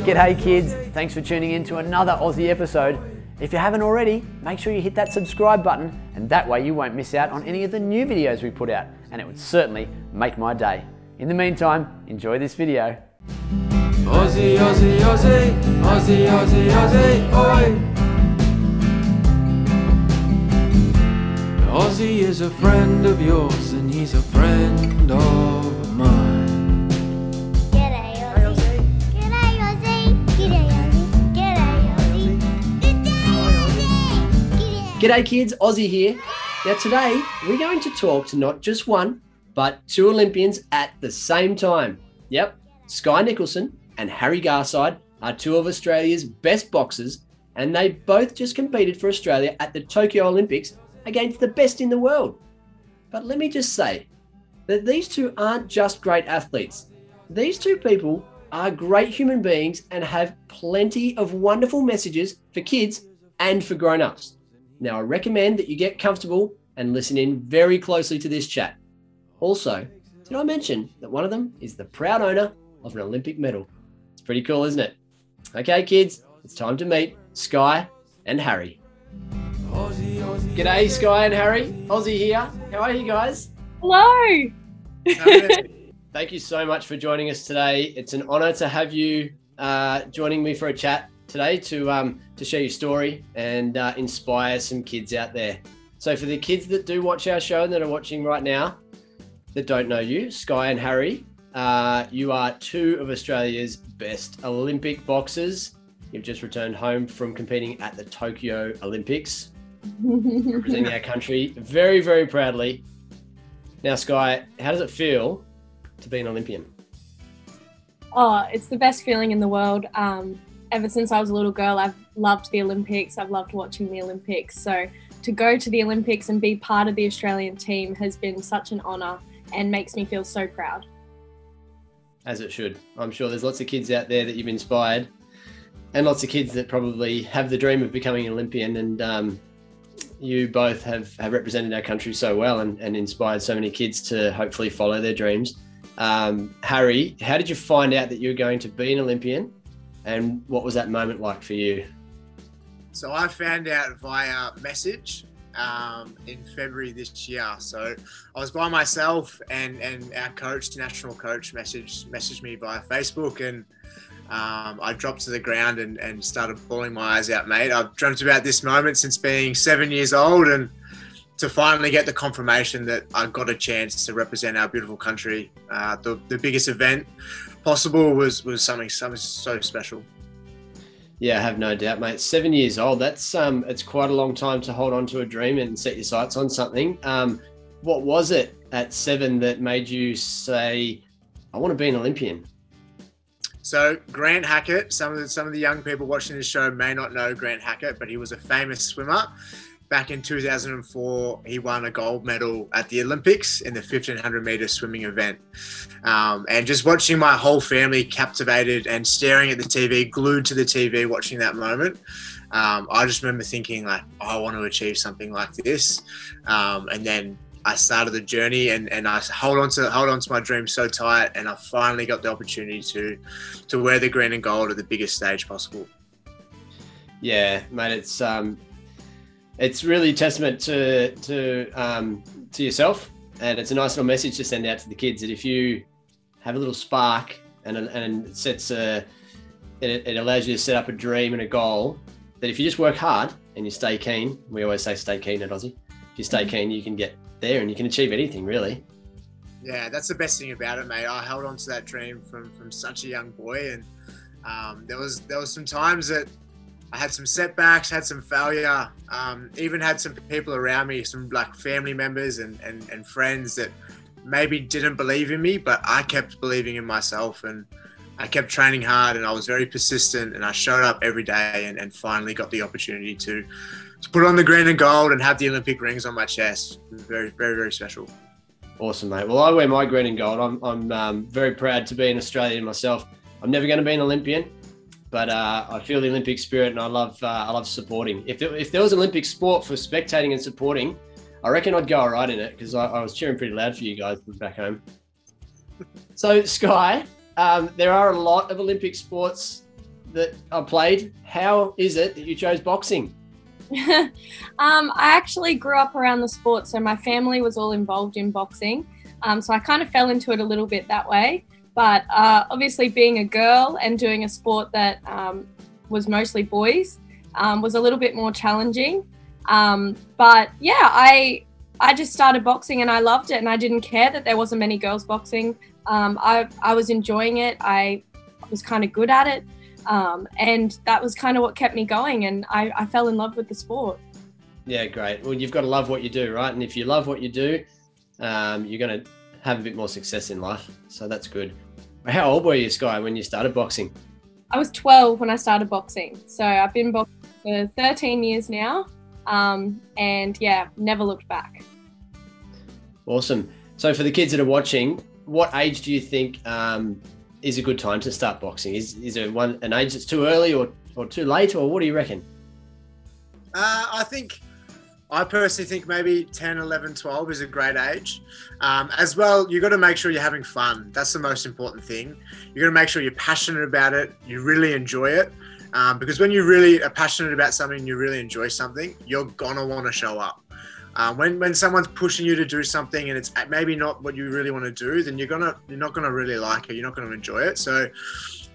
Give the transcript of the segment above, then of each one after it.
G'day kids, thanks for tuning in to another Aussie episode. If you haven't already, make sure you hit that subscribe button and that way you won't miss out on any of the new videos we put out, and it would certainly make my day. In the meantime, enjoy this video. Ozzie, Ozzie, Ozzie, Ozzie, Ozzie, Ozzie, oi! Ozzie is a friend of yours and he's a friend of mine. G'day Ozzie. G'day Ozzie. G'day Ozzie. G'day Ozzie. G'day Ozzie. G'day kids, Ozzie here. Now today, we're going to talk to not just one, but two Olympians at the same time. Yep, Skye Nicolson and Harry Garside are two of Australia's best boxers, and they both just competed for Australia at the Tokyo Olympics against the best in the world. But let me just say that these two aren't just great athletes. These two people are great human beings and have plenty of wonderful messages for kids and for grown-ups. Now, I recommend that you get comfortable and listen in very closely to this chat. Also, did I mention that one of them is the proud owner of an Olympic medal? It's pretty cool, isn't it? Okay, kids, it's time to meet Skye and Harry. G'day, Skye and Harry. Ozzie here. How are you guys? Hello. Thank you so much for joining us today. It's an honour to have you joining me for a chat today to share your story and inspire some kids out there. So for the kids that do watch our show and that are watching right now that don't know you, Skye and Harry, you are two of Australia's best Olympic boxers. You've just returned home from competing at the Tokyo Olympics, representing our country very, very proudly. Now, Skye, how does it feel to be an Olympian? Oh, it's the best feeling in the world. Ever since I was a little girl, I've loved the Olympics. I've loved watching the Olympics. So to go to the Olympics and be part of the Australian team has been such an honour and makes me feel so proud. As it should. I'm sure there's lots of kids out there that you've inspired, and lots of kids that probably have the dream of becoming an Olympian, and you both have represented our country so well and inspired so many kids to hopefully follow their dreams. Harry, how did you find out that you were going to be an Olympian, and what was that moment like for you? So I found out via message in February this year. So I was by myself, and our coach, the national coach, messaged me via Facebook, and I dropped to the ground and started bawling my eyes out, mate. I've dreamt about this moment since being 7 years old, and to finally get the confirmation that I got a chance to represent our beautiful country, the biggest event possible, was something so special. Yeah, I have no doubt, mate. 7 years old, that's it's quite a long time to hold on to a dream and set your sights on something. What was it at 7 that made you say, I want to be an Olympian? So Grant Hackett, some of the young people watching this show may not know Grant Hackett, but he was a famous swimmer. Back in 2004, he won a gold medal at the Olympics in the 1500 meter swimming event. And just watching my whole family captivated and staring at the TV, glued to the TV, watching that moment. I just remember thinking, like, oh, I want to achieve something like this. And then I started the journey, and I hold on to my dream so tight, and I finally got the opportunity to wear the green and gold at the biggest stage possible. Yeah, mate, it's really a testament to yourself, and it's a nice little message to send out to the kids that if you have a little spark and it sets it allows you to set up a dream and a goal, that if you just work hard and you stay keen, we always say stay keen at Ozzie. If you stay keen, you can get there and you can achieve anything, really. Yeah, that's the best thing about it, mate. I held on to that dream from such a young boy, and there was some times that I had some setbacks, had some failure, even had some people around me, some like family members and friends that maybe didn't believe in me, but I kept believing in myself, and I kept training hard, and I was very persistent, and I showed up every day, and finally got the opportunity to put on the green and gold and have the Olympic rings on my chest. It was very, very, very special. Awesome, mate. Well, I wear my green and gold. I'm very proud to be an Australian myself. I'm never going to be an Olympian, but I feel the Olympic spirit, and I love supporting. If there was Olympic sport for spectating and supporting, I reckon I'd go all right in it, because I was cheering pretty loud for you guys back home. So, Skye, there are a lot of Olympic sports that I played. How is it that you chose boxing? I actually grew up around the sport, so my family was all involved in boxing. So I kind of fell into it a little bit that way. But obviously being a girl and doing a sport that was mostly boys was a little bit more challenging. But yeah, I just started boxing and I loved it, and I didn't care that there wasn't many girls boxing. I was enjoying it. I was kind of good at it. And that was kind of what kept me going, and I fell in love with the sport. Yeah, great. Well, you've got to love what you do, right? And if you love what you do, you're going to have a bit more success in life. So that's good. How old were you, Skye, when you started boxing? I was 12 when I started boxing. So I've been boxing for 13 years now. And yeah, never looked back. Awesome. So for the kids that are watching, what age do you think is a good time to start boxing? Is there an age that's too early or too late, or what do you reckon? I personally think maybe 10, 11, 12 is a great age. As well, you've got to make sure you're having fun. That's the most important thing. You've got to make sure you're passionate about it, you really enjoy it. Because when you really are passionate about something, you really enjoy something, you're going to want to show up. When someone's pushing you to do something and it's maybe not what you really want to do, then you're not gonna really like it. You're not gonna enjoy it. So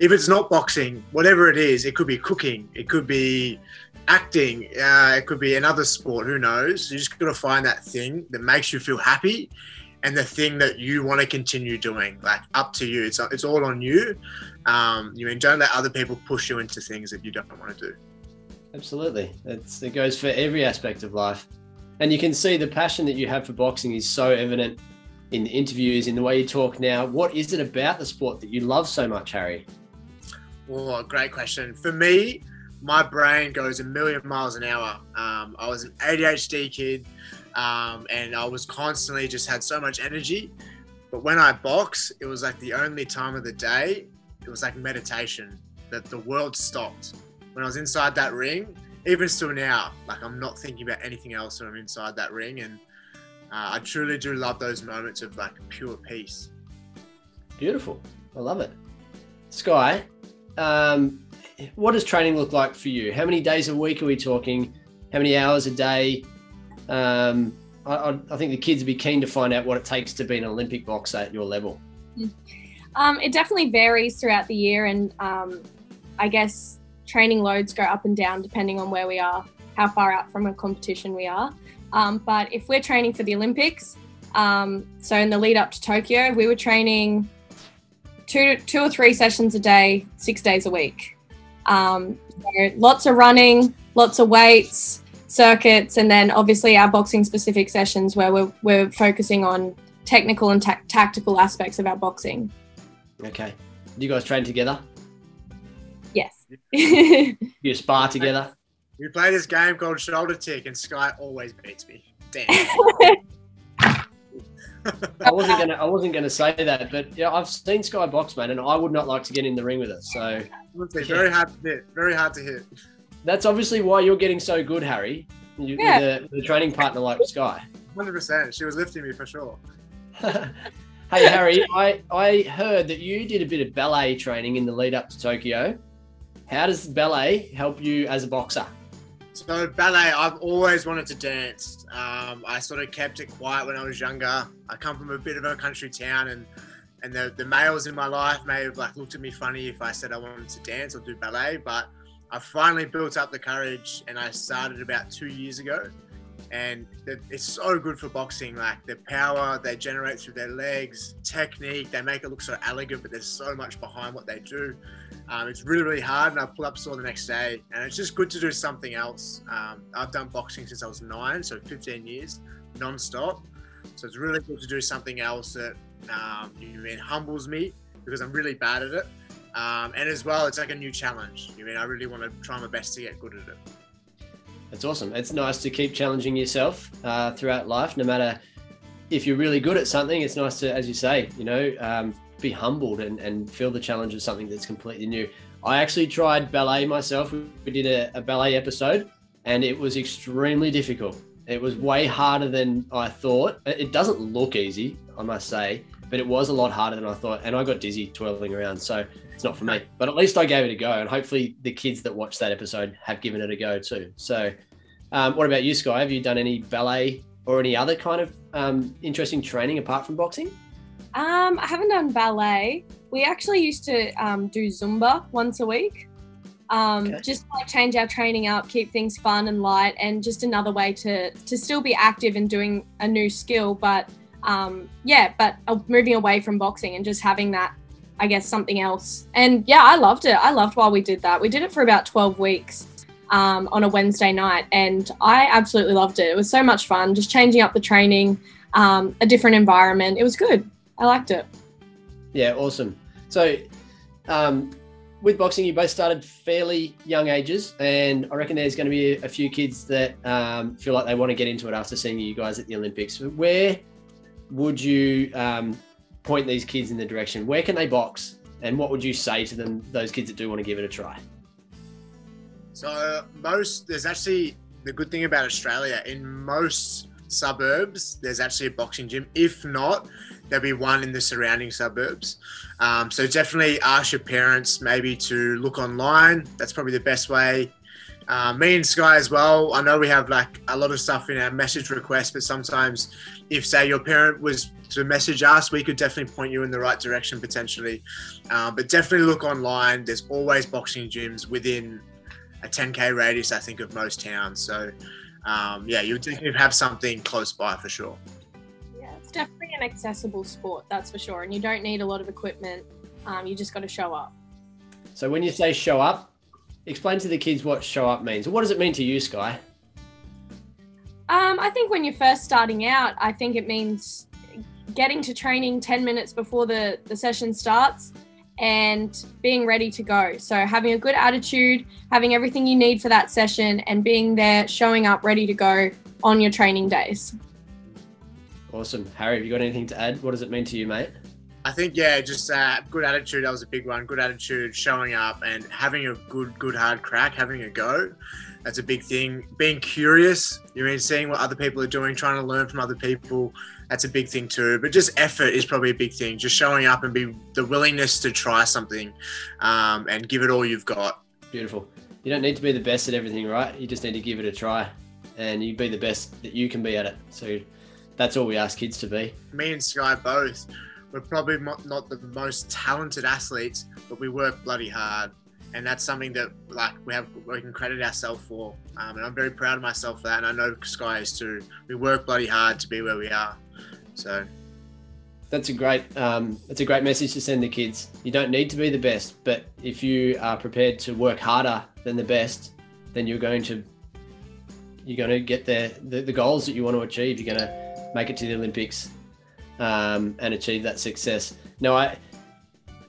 if it's not boxing, whatever it is, it could be cooking, it could be acting, it could be another sport. Who knows? You just gotta find that thing that makes you feel happy, and the thing that you want to continue doing. Like, up to you. It's all on you. Don't let other people push you into things that you don't want to do. Absolutely. It goes for every aspect of life. And you can see the passion that you have for boxing is so evident in the interviews, in the way you talk now. What is it about the sport that you love so much, Harry? Oh, great question. For me, my brain goes a million miles an hour. I was an ADHD kid, and I was constantly just had so much energy. But when I box, it was like the only time of the day, it was like meditation, that the world stopped. When I was inside that ring, even still now, like, I'm not thinking about anything else when I'm inside that ring. And I truly do love those moments of like pure peace. Beautiful. I love it. Skye, what does training look like for you? How many days a week are we talking? How many hours a day? I think the kids would be keen to find out what it takes to be an Olympic boxer at your level. It definitely varies throughout the year, and I guess training loads go up and down depending on where we are, how far out from a competition we are. But if we're training for the Olympics, so in the lead up to Tokyo, we were training two or three sessions a day, 6 days a week. So lots of running, lots of weights, circuits, and then obviously our boxing specific sessions where we're focusing on technical and tactical aspects of our boxing. Okay. Do you guys train together? Yes. You spar together? We play this game called Shoulder Tick, and Skye always beats me. Damn. I wasn't gonna say that, but yeah, I've seen Skye box, mate, and I would not like to get in the ring with it. So very hard to hit. Very hard to hit. That's obviously why you're getting so good, Harry. With a training partner like Skye. 100%. She was lifting me for sure. Hey, Harry, I heard that you did a bit of ballet training in the lead up to Tokyo. How does ballet help you as a boxer? So ballet, I've always wanted to dance. I sort of kept it quiet when I was younger. I come from a bit of a country town, and the males in my life may have like looked at me funny if I said I wanted to dance or do ballet, but I finally built up the courage, and I started about 2 years ago. And it's so good for boxing, like the power they generate through their legs, technique, they make it look so elegant, but there's so much behind what they do. It's really, really hard, and I pull up sore the next day, and it's just good to do something else. I've done boxing since I was 9, so 15 years non-stop. So it's really good to do something else that humbles me, because I'm really bad at it. And as well, it's like a new challenge. I really want to try my best to get good at it. That's awesome. It's nice to keep challenging yourself throughout life. No matter if you're really good at something, it's nice to, as you say, be humbled and feel the challenge of something that's completely new. I actually tried ballet myself. We did a ballet episode, and it was extremely difficult. It was way harder than I thought. It doesn't look easy, I must say, but it was a lot harder than I thought. And I got dizzy twirling around. So it's not for me, but at least I gave it a go. And hopefully the kids that watched that episode have given it a go too. So what about you, Skye? Have you done any ballet or any other kind of interesting training apart from boxing? I haven't done ballet. We actually used to do Zumba once a week. Just to, like, change our training up, keep things fun and light, and just another way to still be active and doing a new skill, but moving away from boxing and just having that, I guess, something else. And yeah, I loved it. I loved while we did that. We did it for about 12 weeks on a Wednesday night, and I absolutely loved it. It was so much fun, just changing up the training, a different environment. It was good. I liked it. Yeah, awesome. So with boxing, you both started fairly young ages, and I reckon there's going to be a few kids that feel like they want to get into it after seeing you guys at the Olympics. Where would you point these kids in the direction? Where can they box, and what would you say to them, those kids that do want to give it a try? So there's actually, the good thing about Australia, in most suburbs, there's actually a boxing gym. If not, there'll be one in the surrounding suburbs. So definitely ask your parents maybe to look online. That's probably the best way. Me and Skye as well, I know we have like a lot of stuff in our message requests, but sometimes if, say, your parent was to message us, we could definitely point you in the right direction potentially. But definitely look online. There's always boxing gyms within a 10K radius, I think, of most towns. So you'll definitely have something close by for sure. Yeah, it's definitely an accessible sport, that's for sure. And you don't need a lot of equipment. You just got to show up. So when you say show up, explain to the kids what show up means. What does it mean to you, Skye? I think when you're first starting out, I think it means getting to training 10 minutes before the session starts and being ready to go. So having a good attitude, having everything you need for that session, and being there, showing up, ready to go on your training days. Awesome. Harry, have you got anything to add? What does it mean to you, mate? I think, just good attitude. That was a big one. Good attitude, showing up and having a good hard crack, having a go. That's a big thing. Being curious, seeing what other people are doing, trying to learn from other people. That's a big thing too. But just effort is probably a big thing. Just showing up and be the willingness to try something and give it all you've got. Beautiful. You don't need to be the best at everything, right? You just need to give it a try, and you be the best that you can be at it. So that's all we ask kids to be. Me and Skye both, we're probably not the most talented athletes, but we work bloody hard. And that's something that we can credit ourselves for. And I'm very proud of myself for that. And I know Skye is too. We work bloody hard to be where we are. So that's a great message to send the kids. You don't need to be the best, but if you are prepared to work harder than the best, then you're going to get the goals that you want to achieve. You're going to make it to the Olympics and achieve that success. Now,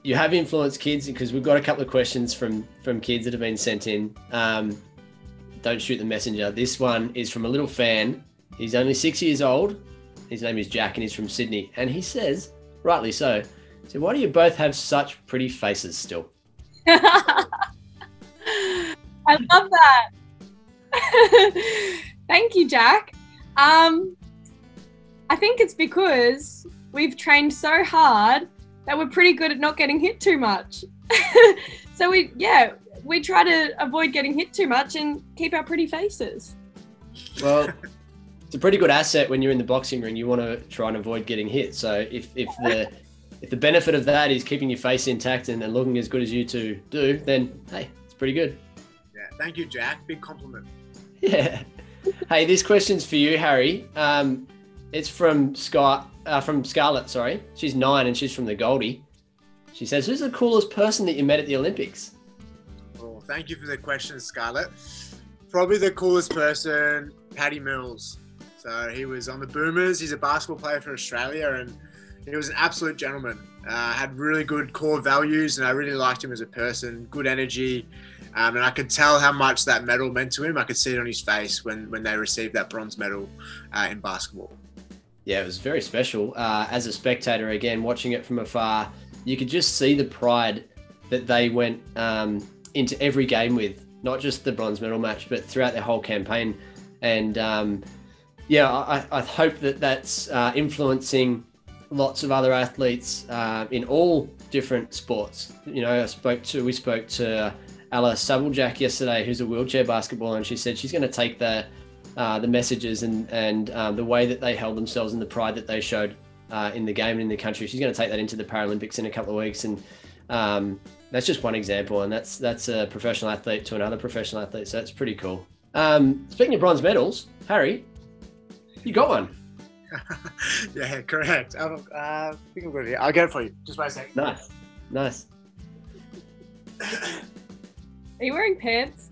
you have influenced kids, because we've got a couple of questions from kids that have been sent in. Don't shoot the messenger. This one is from a little fan. He's only 6 years old. His name is Jack, and he's from Sydney. And he says, rightly so, why do you both have such pretty faces still? I love that. Thank you, Jack. I think it's because we've trained so hard that we're pretty good at not getting hit too much. So we try to avoid getting hit too much and keep our pretty faces. Well, it's a pretty good asset when you're in the boxing ring. You want to try and avoid getting hit. So if the benefit of that is keeping your face intact and looking as good as you two do, then hey, it's pretty good. Yeah, thank you, Jack. Big compliment. Yeah. Hey, this question's for you, Harry. It's from Scarlett, sorry. She's 9 and she's from the Goldie. She says, who's the coolest person that you met at the Olympics? Well, thank you for the question, Scarlett. Probably the coolest person, Paddy Mills. So he was on the Boomers. He's a basketball player for Australia, and he was an absolute gentleman. Had really good core values, and I really liked him as a person. Good energy. And I could tell how much that medal meant to him. I could see it on his face when they received that bronze medal in basketball. Yeah, it was very special. As a spectator, again, watching it from afar, you could just see the pride that they went into every game with, not just the bronze medal match, but throughout their whole campaign. And I hope that that's influencing lots of other athletes in all different sports. You know, we spoke to Ella Sabblejack yesterday, who's a wheelchair basketballer, and she said she's going to take the messages and the way that they held themselves and the pride that they showed in the game and in the country. She's going to take that into the Paralympics in a couple of weeks, and that's just one example. And that's a professional athlete to another professional athlete, so it's pretty cool. Speaking of bronze medals, Harry, you got one. Yeah, correct. I think I'm good here. I'll get it for you. Just wait a second. Nice. Are you wearing pants?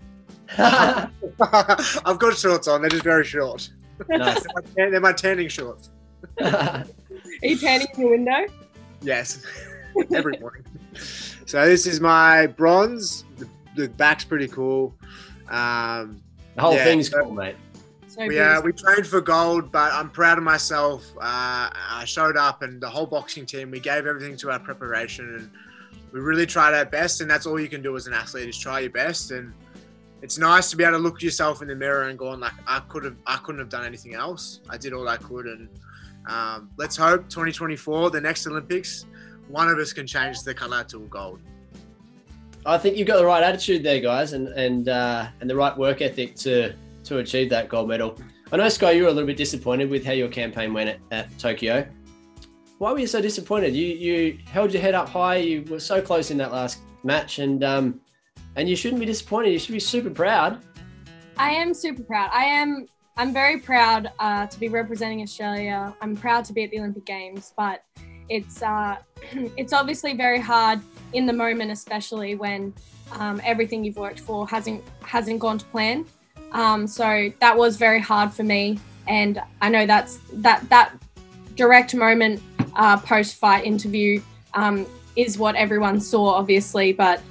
I've got shorts on. They're just very short. Nice. They're my tanning shorts. Are you tanning in your window? Yes, every morning. So this is my bronze. The back's pretty cool. The whole thing's cool, mate. So We trained for gold, but I'm proud of myself. I showed up, and the whole boxing team, we gave everything to our preparation, and we really tried our best. And that's all you can do as an athlete, is try your best. And it's nice to be able to look yourself in the mirror and go, like, I couldn't have done anything else. I did all I could, and let's hope 2024, the next Olympics, one of us can change the colour to gold. I think you've got the right attitude there, guys, and the right work ethic to achieve that gold medal. I know, Skye, you were a little bit disappointed with how your campaign went at Tokyo. Why were you so disappointed? You held your head up high. You were so close in that last match, and you shouldn't be disappointed. You should be super proud. I am super proud. I'm very proud to be representing Australia. I'm proud to be at the Olympic Games, but it's obviously very hard in the moment, especially when everything you've worked for hasn't gone to plan. So that was very hard for me, and I know that direct moment post-fight interview is what everyone saw, obviously. But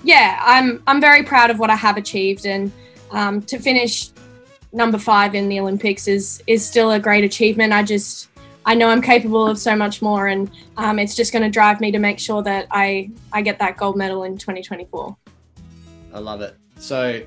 yeah, I'm very proud of what I have achieved, and to finish number 5 in the Olympics is still a great achievement. I know I'm capable of so much more, and it's just going to drive me to make sure that I get that gold medal in 2024. I love it. So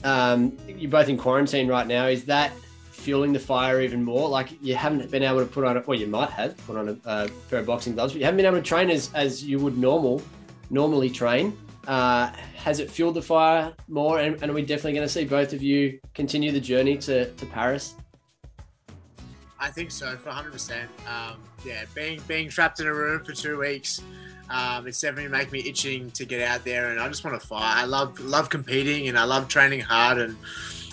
you're both in quarantine right now. Is that fueling the fire even more? Like, you haven't been able to put on, well, you might have put on a pair of boxing gloves, but you haven't been able to train as you would normally train. Has it fueled the fire more? And are we definitely going to see both of you continue the journey to Paris? I think so, for 100%. Yeah, being trapped in a room for 2 weeks, it's definitely making me itching to get out there, and I just want to fight. I love competing, and I love training hard, and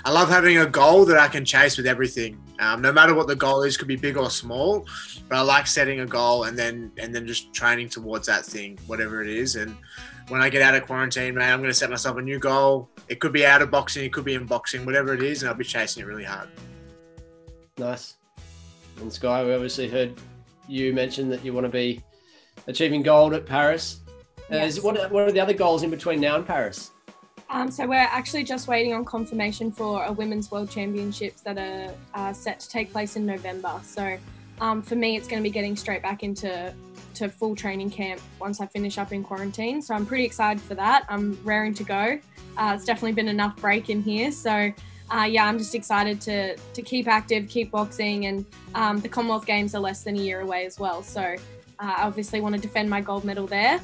I love having a goal that I can chase with everything. No matter what the goal is, could be big or small, but I like setting a goal and then just training towards that thing, whatever it is. And when I get out of quarantine, mate, I'm going to set myself a new goal. It could be out of boxing, it could be in boxing, whatever it is, and I'll be chasing it really hard. Nice. And Skye, we obviously heard you mention that you want to be achieving gold at Paris. Yes. What are the other goals in between now and Paris? So we're actually just waiting on confirmation for a Women's World Championships that are set to take place in November. So for me, it's going to be getting straight back into full training camp once I finish up in quarantine. So I'm pretty excited for that. I'm raring to go. It's definitely been enough break in here. So yeah, I'm just excited to keep active, keep boxing, and the Commonwealth Games are less than a year away as well. So I obviously want to defend my gold medal there,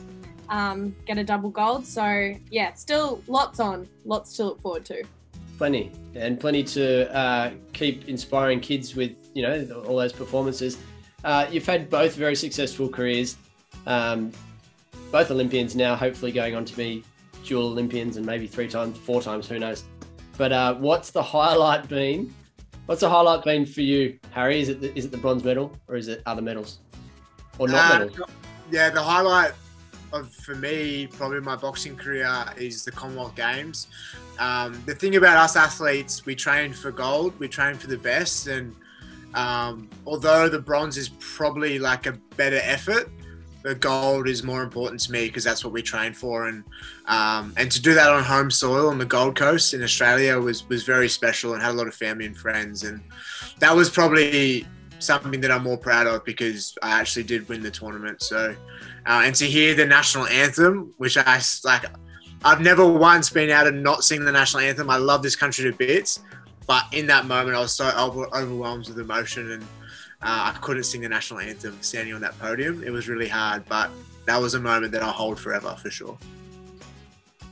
get a double gold. So yeah, still lots to look forward to. Plenty to keep inspiring kids with, you know, all those performances. You've had both very successful careers, both Olympians now, hopefully going on to be dual Olympians and maybe 3 times, 4 times, who knows. But what's the highlight been? What's the highlight been for you, Harry? Is it the bronze medal, or is it other medals, or not medals? Yeah, the highlight for me, probably my boxing career, is the Commonwealth Games. The thing about us athletes, we train for gold, we train for the best, and although the bronze is probably like a better effort, the gold is more important to me because that's what we train for, and to do that on home soil on the Gold Coast in Australia was very special, and had a lot of family and friends, and that was probably something that I'm more proud of because I actually did win the tournament. So and to hear the national anthem, which I've never once been able to not sing the national anthem. I love this country to bits, but in that moment I was so overwhelmed with emotion, and I couldn't sing the national anthem standing on that podium. It was really hard, but that was a moment that I'll hold forever for sure.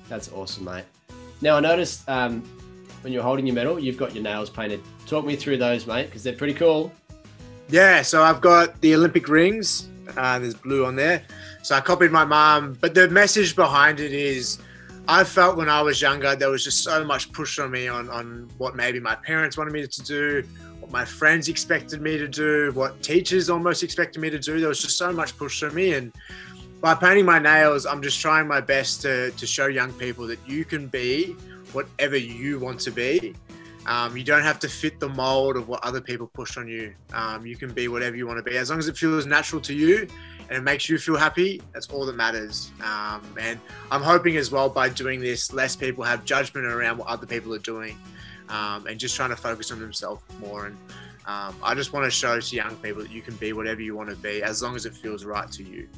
That's awesome, mate. Now, I noticed when you're holding your medal, you've got your nails painted. Talk me through those, mate, because they're pretty cool. Yeah, so I've got the Olympic rings. There's blue on there. So I copied my mum, but the message behind it is I felt when I was younger, there was just so much push on me on what maybe my parents wanted me to do, what my friends expected me to do, what teachers almost expected me to do. There was just so much push on me. And by painting my nails, I'm just trying my best to show young people that you can be whatever you want to be. You don't have to fit the mold of what other people push on you. You can be whatever you want to be. As long as it feels natural to you and it makes you feel happy, that's all that matters. And I'm hoping as well by doing this, less people have judgment around what other people are doing and just trying to focus on themselves more. And I just want to show to young people that you can be whatever you want to be as long as it feels right to you.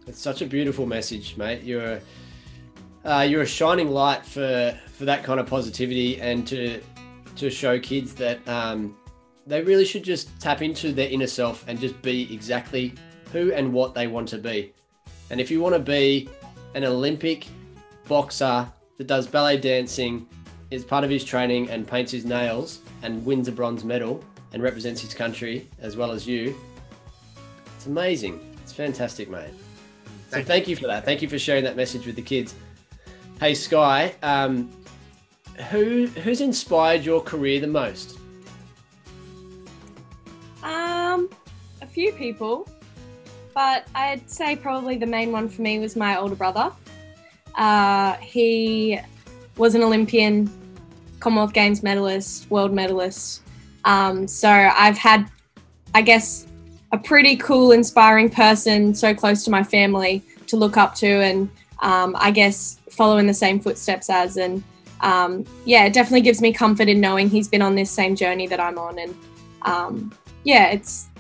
It's such a beautiful message, mate. You're a shining light for that kind of positivity, and to show kids that they really should just tap into their inner self and just be exactly who and what they want to be. And if you want to be an Olympic boxer that does ballet dancing, is part of his training and paints his nails and wins a bronze medal and represents his country as well as you, it's amazing. It's fantastic, mate. So thank you for that. Thank you for sharing that message with the kids. Hey, Skye, who's inspired your career the most? A few people, but I'd say probably the main one for me was my older brother. He was an Olympian, Commonwealth Games medalist, world medalist. So I've had, I guess, a pretty cool, inspiring person so close to my family to look up to, and I guess follow in the same footsteps as. And yeah, it definitely gives me comfort in knowing he's been on this same journey that I'm on. And yeah,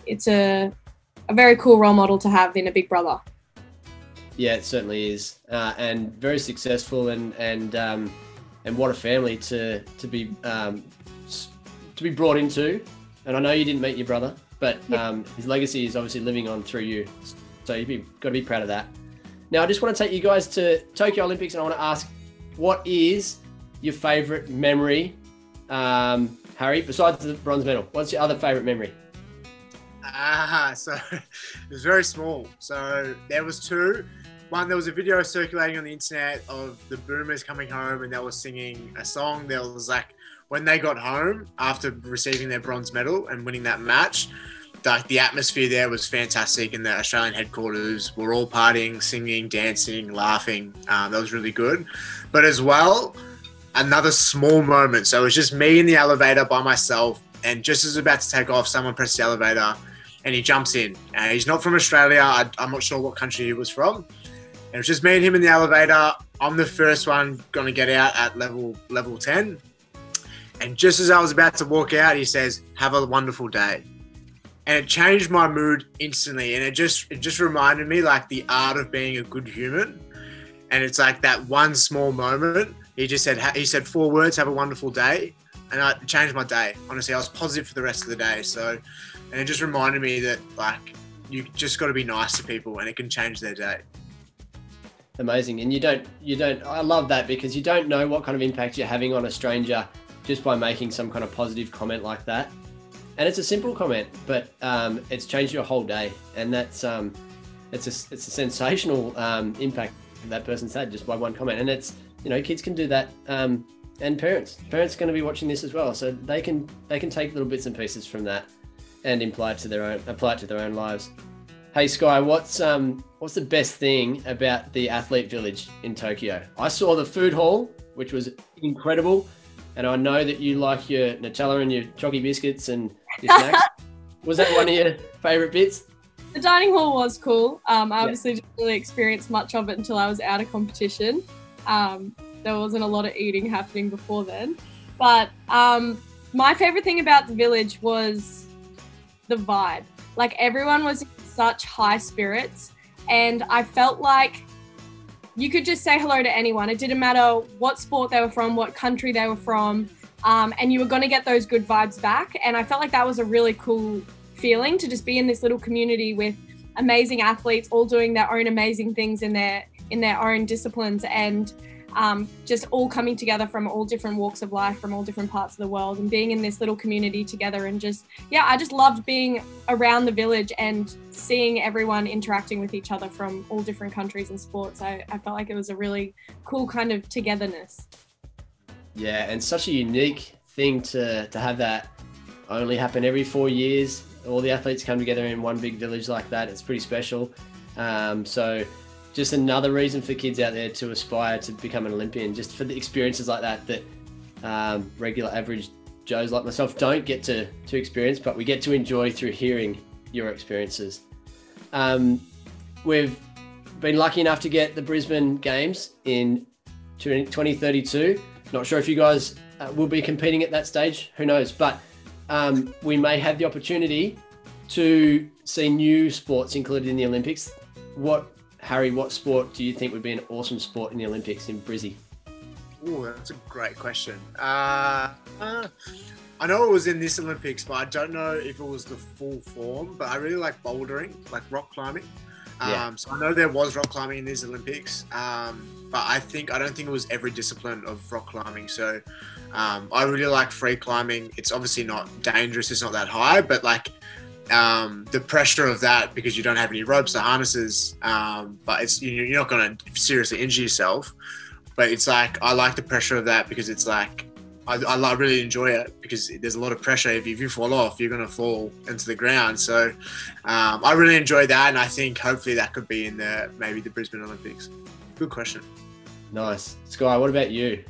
it's a very cool role model to have in a big brother. Yeah, it certainly is, and very successful, and what a family to be brought into. And I know you didn't meet your brother, but his legacy is obviously living on through you. So you've got to be proud of that. Now, I just want to take you guys to Tokyo Olympics, and I want to ask, what is your favourite memory, Harry, besides the bronze medal? What's your other favourite memory? So it was very small. So there was two. One, there was a video circulating on the internet of the Boomers coming home, and they were singing a song. There was like, when they got home after receiving their bronze medal and winning that match, like the atmosphere there was fantastic, and the Australian headquarters were all partying, singing, dancing, laughing. That was really good. But as well, another small moment. So it was just me in the elevator by myself, and just as about to take off, someone pressed the elevator and he jumps in. He's not from Australia. I'm not sure what country he was from. And it was just me and him in the elevator. I'm the first one going to get out at level 10. And just as I was about to walk out, he says, "Have a wonderful day." And it changed my mood instantly. And it just reminded me like the art of being a good human. And it's like that one small moment. He said 4 words, "Have a wonderful day." And it changed my day. Honestly, I was positive for the rest of the day. So, and it just reminded me that like, you just got to be nice to people and it can change their day. Amazing. And you don't, I love that, because you don't know what kind of impact you're having on a stranger just by making some kind of positive comment like that. And it's a simple comment, but it's changed your whole day. And that's, it's a sensational impact that person's had just by one comment. And it's, kids can do that. And parents are going to be watching this as well. So they can take little bits and pieces from that and apply it to their own lives. Hey, Skye, what's the best thing about the athlete village in Tokyo? I saw the food hall, which was incredible. And I know that you like your Nutella and your chocky biscuits and your snacks. Was that one of your favourite bits? The dining hall was cool. I obviously didn't really experience much of it until I was out of competition. There wasn't a lot of eating happening before then. But my favourite thing about the village was the vibe. Like, everyone was in such high spirits, and I felt like you could just say hello to anyone. It didn't matter what sport they were from, what country they were from, and you were going to get those good vibes back. And I felt like that was a really cool feeling to just be in this little community with amazing athletes all doing their own amazing things in their own disciplines, and just all coming together from all different walks of life, from all different parts of the world, and being in this little community together. And just, yeah, I just loved being around the village and seeing everyone interacting with each other from all different countries and sports. I felt like it was a really cool kind of togetherness. Yeah, and such a unique thing to have that only happen every 4 years. All the athletes come together in one big village like that. It's pretty special. So just another reason for kids out there to aspire to become an Olympian, just for the experiences like that regular average Joes like myself don't get to experience, but we get to enjoy through hearing your experiences. We've been lucky enough to get the Brisbane Games in 2032. Not sure if you guys will be competing at that stage, who knows, but we may have the opportunity to see new sports included in the Olympics. Harry, what sport do you think would be an awesome sport in the Olympics in Brizzy? Oh, that's a great question. I know it was in this Olympics, but I don't know if it was the full form, but I really like bouldering, like rock climbing. So I know there was rock climbing in these Olympics, but I don't think it was every discipline of rock climbing. So I really like free climbing. It's obviously not dangerous, it's not that high, but like the pressure of that, because you don't have any ropes or harnesses, but it's, you're not going to seriously injure yourself. But it's like, I like the pressure of that, because it's like, I really enjoy it, because there's a lot of pressure. If you fall off, you're going to fall into the ground. So I really enjoy that, and I think hopefully that could be in maybe the Brisbane Olympics. Good question. Nice. Skye, what about you?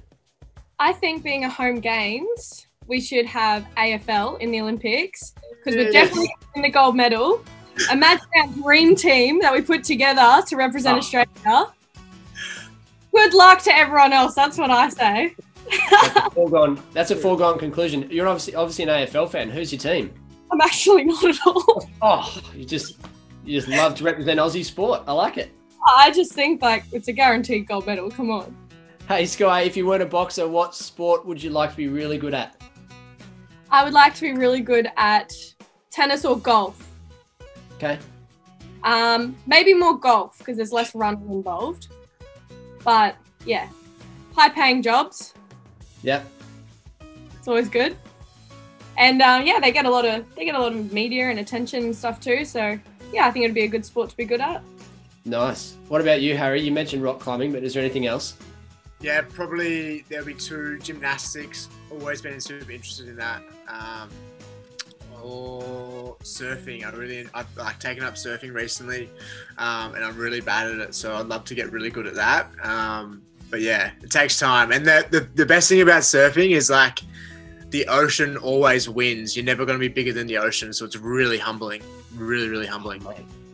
I think, being a home games, we should have AFL in the Olympics, because we're definitely in the gold medal. Imagine our dream team that we put together to represent Australia. Good luck to everyone else. That's what I say. That's a foregone conclusion. You're obviously an AFL fan. Who's your team? I'm actually not at all. Oh, you just love to represent Aussie sport. I like it. I just think like it's a guaranteed gold medal. Come on. Hey, Skye, if you weren't a boxer, what sport would you like to be really good at? I would like to be really good at tennis or golf. Okay. Maybe more golf, because there's less running involved. But yeah, high-paying jobs. Yep. It's always good. And yeah, they get a lot of media and attention and stuff too. So yeah, I think it'd be a good sport to be good at. Nice. What about you, Harry? You mentioned rock climbing, but is there anything else? Yeah, probably there'll be two. Gymnastics. Always been super interested in that. Or surfing. I've like taken up surfing recently, and I'm really bad at it. So I'd love to get really good at that. But yeah, it takes time. And the best thing about surfing is like the ocean always wins. You're never going to be bigger than the ocean. So it's really humbling. Really, really humbling.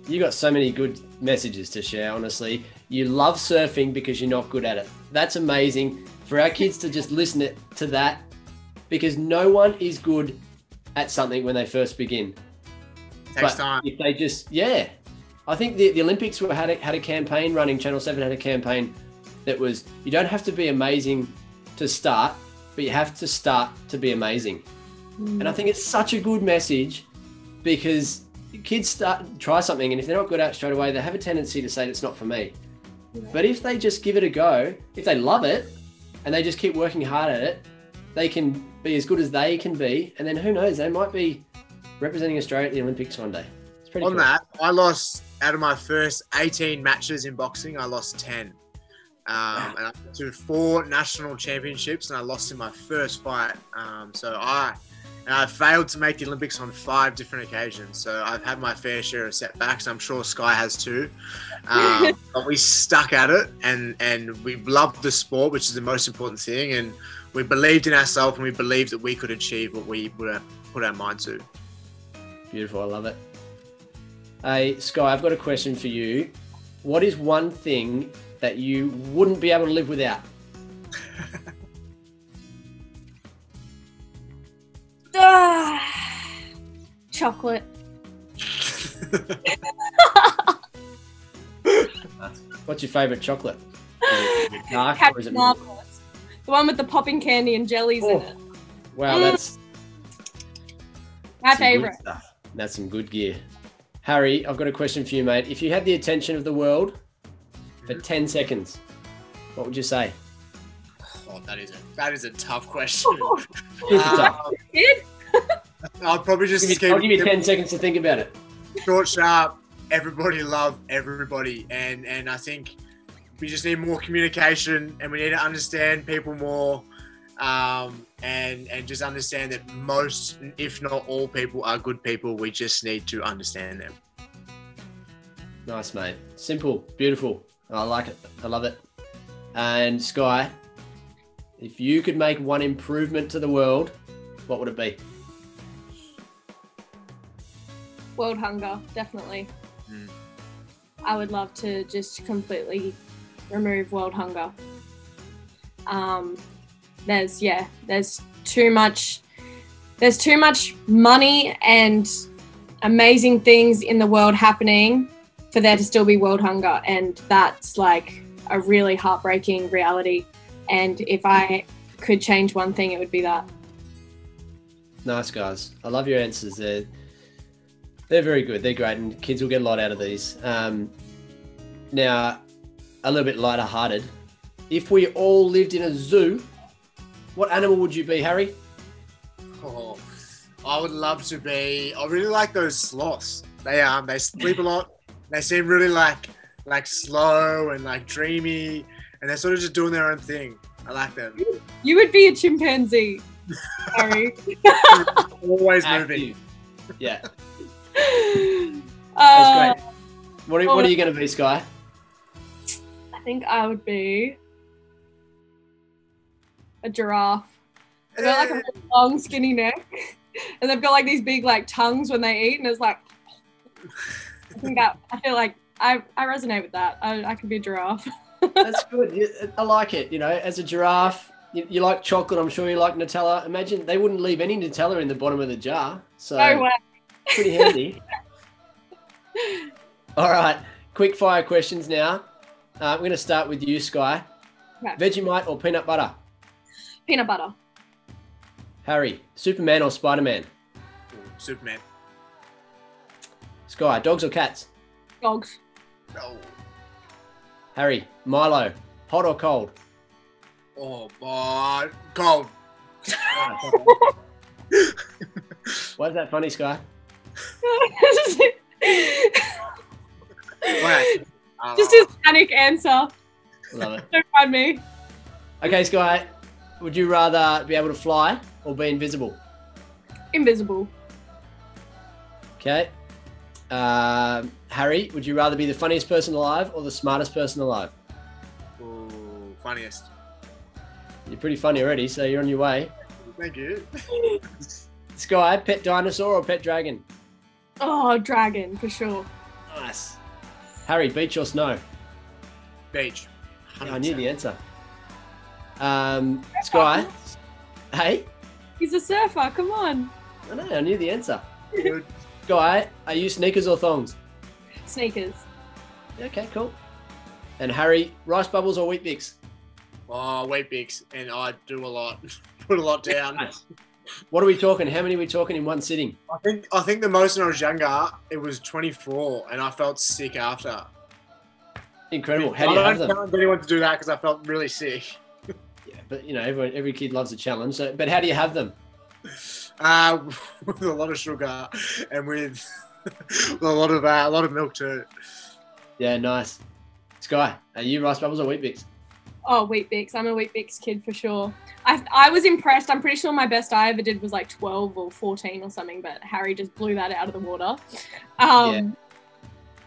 You got so many good messages to share, honestly. You love surfing because you're not good at it. That's amazing for our kids to just listen to that, because no one is good at something when they first begin. Takes time. If they just, I think the Olympics had a campaign running. Channel 7 had a campaign that was, you don't have to be amazing to start, but you have to start to be amazing. And I think it's such a good message, because kids try something, and if they're not good at it straight away, they have a tendency to say it's not for me. But if they just give it a go, if they love it and they just keep working hard at it, they can be as good as they can be, and then who knows, they might be representing Australia at the Olympics one day. It's pretty cool. That, I lost, out of my first 18 matches in boxing, I lost 10. And I went to 4 national championships, and I lost in my first fight. So I failed to make the Olympics on 5 different occasions. So I've had my fair share of setbacks. I'm sure Skye has too. But we stuck at it, and we loved the sport, which is the most important thing. And we believed in ourselves, and we believed that we could achieve what we put our mind to. Beautiful. I love it. Hey, Skye, I've got a question for you. What is one thing that you wouldn't be able to live without? Chocolate. What's your favourite chocolate? Is it dark or is it milk? The one with the popping candy and jellies in it. Wow, that's my some good favourite. stuff. That's some good gear. Harry, I've got a question for you, mate. If you had the attention of the world for 10 seconds, what would you say? Oh, that is a tough question. Super tough. I'll probably just I'll give you 10 seconds to think about it. short, sharp. Everybody love everybody, and I think we just need more communication, and we need to understand people more, and just understand that most, if not all, people are good people. We just need to understand them. Nice, mate. Simple, beautiful. I like it. I love it. And Skye, if you could make one improvement to the world, what would it be? World hunger, definitely. I would love to just completely remove world hunger. There's too much money and amazing things in the world happening for there to still be world hunger, and that's like a really heartbreaking reality. And if I could change one thing, it would be that. Nice, guys. I love your answers. They're very good. They're great, and kids will get a lot out of these. Now, a little bit lighter hearted. If we all lived in a zoo, what animal would you be, Harry? Oh, I would love to be. I really like those sloths. They sleep a lot. They seem really like slow and like dreamy, and they're sort of just doing their own thing. I like them. You would be a chimpanzee, Harry. Always moving. Yeah. Uh, That's great. What are you going to be, Skye? I think I would be a giraffe. They've got like a really long, skinny neck, and they've got like these big like tongues when they eat, and it's like. I feel like I resonate with that. I could be a giraffe. That's good. I like it. You know, as a giraffe, you like chocolate. I'm sure you like Nutella. Imagine they wouldn't leave any Nutella in the bottom of the jar. So No way. pretty handy. All right, quick fire questions now. We're going to start with you, Skye. Okay. Vegemite or peanut butter? Peanut butter. Harry, Superman or Spider-Man? Superman. Skye, dogs or cats? Dogs. No. Harry, Milo, hot or cold? Oh, my. Cold. Why is that funny, Skye? Just his panic answer. Love it. Don't mind me. Okay, Skye, would you rather be able to fly or be invisible? Invisible. Okay. Harry, would you rather be the funniest person alive or the smartest person alive? Ooh, funniest. You're pretty funny already, so you're on your way. Thank you. Skye, pet dinosaur or pet dragon? Oh, dragon for sure. Nice. Harry, beach or snow? Beach. Yeah, I knew the answer. Skye, hey? He's a surfer. Come on. I know, I knew the answer. Good. Skye, are you sneakers or thongs? Sneakers. Okay, cool. And Harry, rice bubbles or wheat bix? Oh, wheat bix, and I do a lot. Put a lot down. Nice. What are we talking? How many are we talking in one sitting? I think the most when I was younger, it was 24, and I felt sick after. Incredible. How do you I have don't them? challenge anyone to do that because I felt really sick. Yeah, but you know, every kid loves a challenge. So, but how do you have them? With a lot of sugar and with a lot of milk too. Yeah, nice. Skye, are you rice bubbles or wheat bix? Oh, wheat bix. I'm a wheat bix kid for sure. I was impressed. I'm pretty sure my best I ever did was like 12 or 14 or something, but Harry just blew that out of the water. Yeah.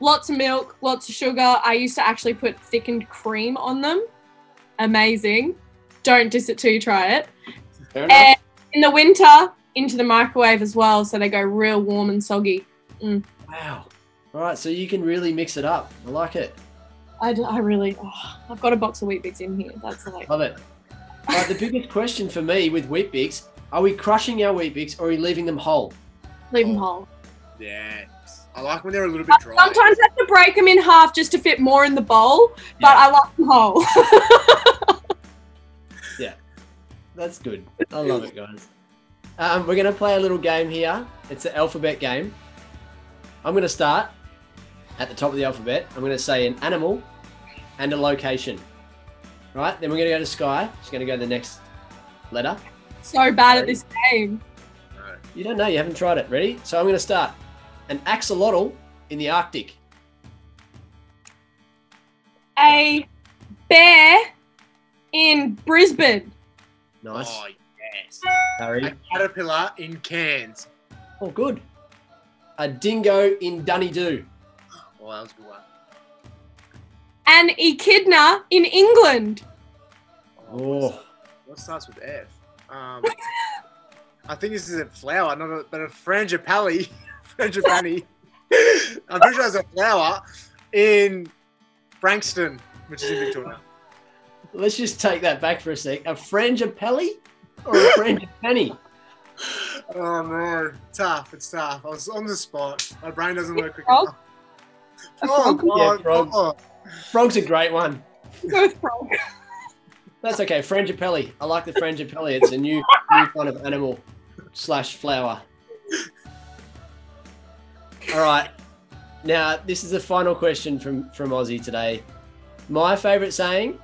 Lots of milk, lots of sugar. I used to actually put thickened cream on them. Amazing. Don't diss it till you try it. Fair enough. And in the winter, into the microwave as well, so they go real warm and soggy. Wow. All right, so you can really mix it up. I like it. I've got a box of wheat bix in here. That's like, Love it. All right, the biggest question for me with wheat bix, are we crushing our wheat bix or are we leaving them whole? leave them whole. Yeah. I like when they're a little bit dry. Sometimes I have to break them in half just to fit more in the bowl, but Yeah. I like them whole. Yeah, that's good. I love it, guys. We're going to play a little game here. It's an alphabet game. I'm going to start at the top of the alphabet. I'm going to say an animal and a location. Right? Then we're going to go to Skye. She's going to go to the next letter. So bad at this game. You don't know. You haven't tried it. Ready? So I'm going to start. An axolotl in the Arctic. A bear in Brisbane. Nice. Oh, yes. Harry. A caterpillar in Cairns. Oh, good. A dingo in Dunedoo. Oh, that was a good one. An echidna in England. Oh. What starts with F? I think this is a flower, but a frangipani. Frangipani. I'm pretty sure it's a flower in Frankston, which is in Victoria. Let's just take that back for a sec. A frangipani or a frangipani? Oh no, tough. It's tough. I was on the spot. My brain doesn't work quick Frog? enough. A Oh frog? god, Yeah, frogs. oh. Frog's a great one. Go with frog. That's okay. Frangipani. I like the frangipani. It's a new kind of animal / flower. All right. Now, this is the final question from Ozzie today. My favourite saying,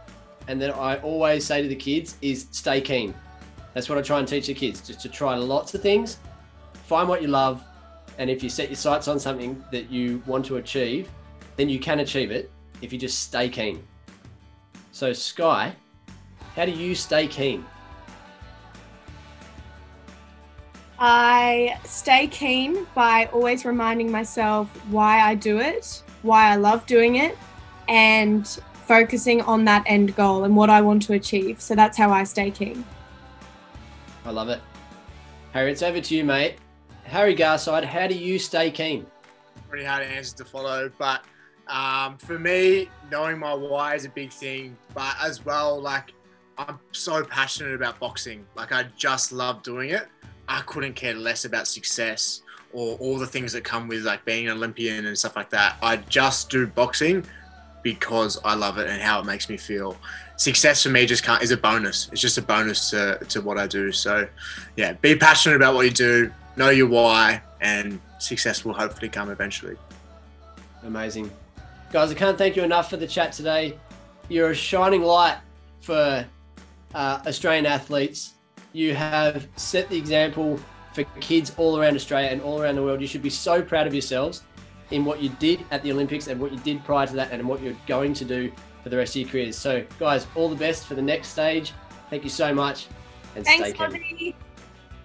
and that I always say to the kids, is stay keen. That's what I try and teach the kids, just to try lots of things, find what you love, and if you set your sights on something that you want to achieve, then you can achieve it if you just stay keen. So, Skye, how do you stay keen? I stay keen by always reminding myself why I do it, why I love doing it, and focusing on that end goal and what I want to achieve. So that's how I stay keen. I love it. Harry, it's over to you, mate. Harry Garside, how do you stay keen? Pretty hard answer to follow, but for me, knowing my why is a big thing. But as well, like, I'm so passionate about boxing. Like, I just love doing it. I couldn't care less about success or all the things that come with like being an Olympian and stuff like that. I just do boxing because I love it and how it makes me feel. Success for me is a bonus. It's just a bonus to what I do. So yeah, be passionate about what you do, know your why, and success will hopefully come eventually. Amazing. Guys, I can't thank you enough for the chat today. You're a shining light for Australian athletes. You have set the example for kids all around Australia and all around the world. You should be so proud of yourselves in what you did at the Olympics and what you did prior to that and what you're going to do for the rest of your careers. So, guys, all the best for the next stage. Thank you so much. And Thanks, stay keen. Ozzie.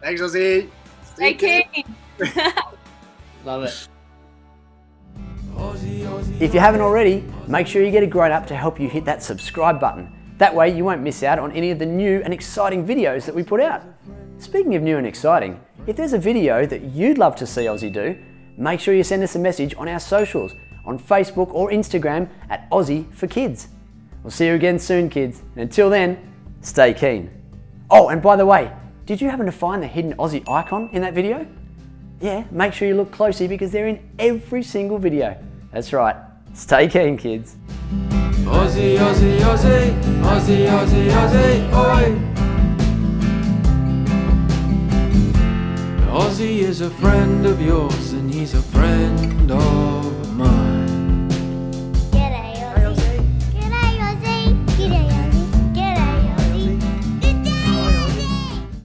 Thanks, Ozzie. Stay keen. Love it. If you haven't already, make sure you get a grown-up to help you hit that subscribe button. That way you won't miss out on any of the new and exciting videos that we put out. Speaking of new and exciting, if there's a video that you'd love to see Ozzie do, make sure you send us a message on our socials, on Facebook or Instagram at Ozzie for Kids. We'll see you again soon, kids. And until then, stay keen. Oh, and by the way, did you happen to find the hidden Ozzie icon in that video? Yeah, make sure you look closely because they're in every single video. That's right. Stay keen, kids. Ozzie, Ozzie, Ozzie, Ozzie, Ozzie, Ozzie, oi! Ozzie is a friend of yours and he's a friend of mine.